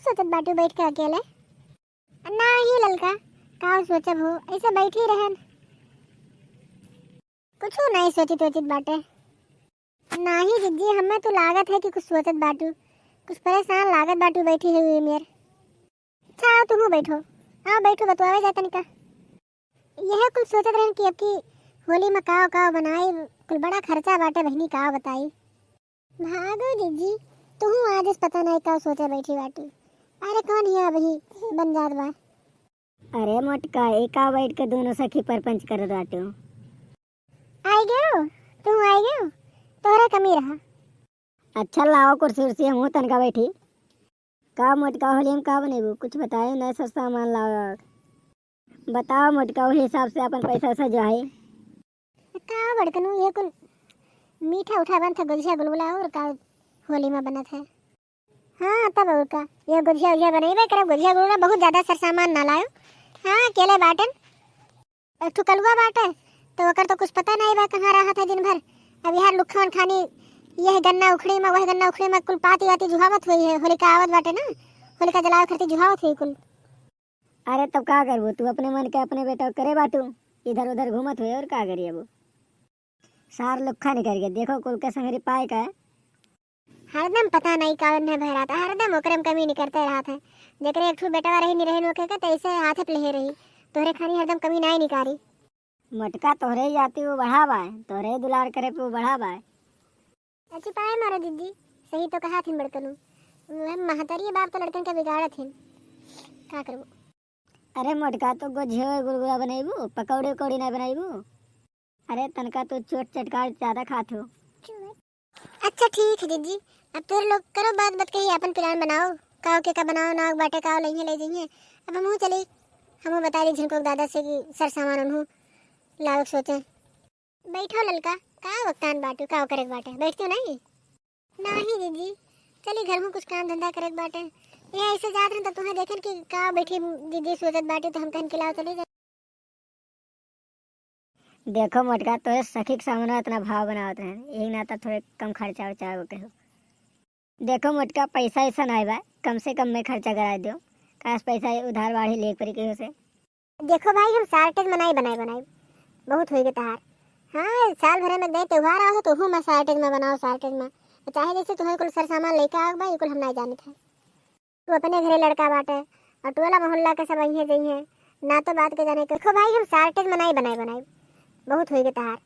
सोचत बाटू बैठ के अकेले? नाही ललका, का सोचब हो, ऐसे बैठी रहन। कुछ नहीं सोचित बाटे। नाही जिज्जी, हमें तो लागत है कि कुछ सोचत बाटू, कुछ परेशान लागत बाटू बैठी हुई मेर। अच्छा तुम बैठो, आओ बैठो, बतवावे जाता निका। यह कुछ सोचत रहन कि अब की होली में काव काव बनाई, कुल बड़ा खर्चा बाटे बहनी, काव बताई। भागो जिज्जी, तू आज पता नहीं का सोचे बैठी बाटी। अरे कौन है अभी बन जात बा। अरे मोटका, एका बैठ के दोनों सखी परपंच करत बाटो। आई गयो, तू आई गयो, तोहरा कमी रहा। अच्छा लाओ कुर्सी उर्सी, हम तनका बैठी। का मोटका होली में का बनेबू, कुछ बताए नए सस्ता सामान लाओ। बताओ मोटका, वही हिसाब से अपन पैसा सजाए। का बड़कनू ये कुल मीठा उठा बन था, गुजिया गुलगुला और का होली में बनत है। हाँ तब और का ये गुजिया उजिया बनेबे करब, गुजिया गुलगुला बहुत ज्यादा सर सामान ना लायो। हाँ केले बाटन, एक ठो कलुआ बाटे, तो ओकर तो कुछ पता नहीं बा कहाँ रहा था दिन भर। अब यार लुखन खानी यह गन्ना उखड़ी में, वह गन्ना उखड़ी में कुल पाती वाती जुहावत हुई है। होलिका आवत बाटे ना, होलिका जलावे खरती जुहावत हुई कुल। अरे तब का करबू, तू अपने मन के अपने बेटा करे बाटू, इधर उधर घूमत हुए और का करिए वो सार लुखा नहीं करके देखो कुल के संगरी पाए का है। हरदम पता नहीं कौन है भरा था, हरदम ओकरे में कमी नहीं करते रहा था। जेकरे एक ठो बेटा रही नहीं रहे ओके का ऐसे हाथ पे ले रही, तोहरे खानी हरदम कमी नहीं निकारी। मटका तोहरे ही जाती वो बढ़ावा है, तोहरे दुलार करे पे वो बढ़ावा है। अच्छी पाए मारो दीदी, सही तो कहा थी बड़कनू, महतरी बाप तो लड़कन के बिगाड़ा थी, का करूँ। अरे मोटका तो गुजिया गुलगुला बनाईबू, पकौड़े उकौड़ी नहीं बनाईबू। अरे तनका तो चोट चटकार ज्यादा खाते हो। अच्छा ठीक है दीदी, अब तुम लोग करो बात बात कही, अपन प्लान बनाओ, काव के का बनाओ, नाग बाटे काव ले जाइए। अब हम चले, हम बता रही झिनको दादा से कि सर सामान उन्हों लाओ सोचे। बैठो ललका, का वक्तान बाटू काव करे बाटे, बैठते नहीं? नहीं दीदी, चली घर में कुछ काम धंधा करे बाटे। ये ऐसे जात रहे तो तुम्हें देखन कि का बैठी दीदी सोचत बाटे, तो हम कहन के लाओ चले जाए। देखो मोटका, तो सखी के सामने इतना भाव बनावत है, यही नाता थोड़े कम खर्चा उर्चा हो के हो। देखो मोटका, पैसा ऐसा नहीं बा, कम से कम में खर्चा करा दो, काश पैसा उधार बाढ़ी ले पड़ी के से। देखो भाई, हम सार्टेज बनाई बहुत हुई तहार। हाँ साल भरे में दे त्योहार आओ तो मैं सार्टेज में बनाओ, सार्टेज में चाहे जैसे तुम्हें कुल सर सामान लेके आओ भाई, कुल हम नहीं जाने थे। तू अपने घरे लड़का बाटे और टोला मोहल्ला के सब अहिए जइए ना, तो बात के जाने के। देखो भाई, हम सार्टेज बनाई बहुत हुई तहार।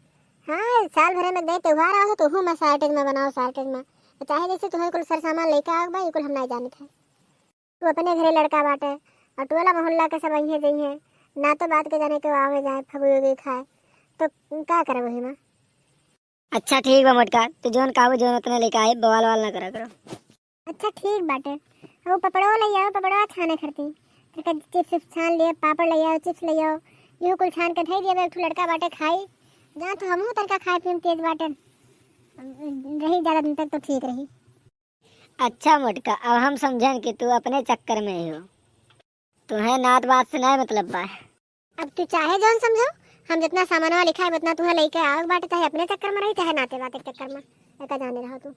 हाँ साल भरे में दे त्योहार आओ तो मैं सार्टेज में बनाओ, सार्टेज में चाहे जैसे तुम्हें कुल सर सामान लेके आओ भाई, कुल हम नहीं जाने थे। तू अपने घरे लड़का बाटे और टोला मोहल्ला के सब अहिए जइए ना, तो बात के जाने के आवे जाए फगुए खाए, तो क्या करे वही में। अच्छा ठीक बा मोटका, तू जोन काबू जोन उतना लेके आए, बवाल वाल ना करा करो। अच्छा ठीक बाटे, वो पपड़ो ले आओ, पपड़वा छाने खरती फिर चिप्स छान लिए, पापड़ ले आओ, चिप्स ले आओ, यो कुल छान के धई दिए। एक लड़का बाटे खाई जा, तो हमहू तनका खाए पीम तेज बाटे रही ज्यादा दिन तक तो ठीक रही। अच्छा मोटका, अब हम समझन कि तू अपने चक्कर में ही हो, तुम्हें नात बात से नहीं मतलब बा। अब तू चाहे जोन समझो, हम जितना सामान लिखा है उतना तुम्हें लेके आओ बाटे, चाहे अपने चक्कर में रही चाहे नाते बाते के चक्कर में, ऐसा जाने रहो तू।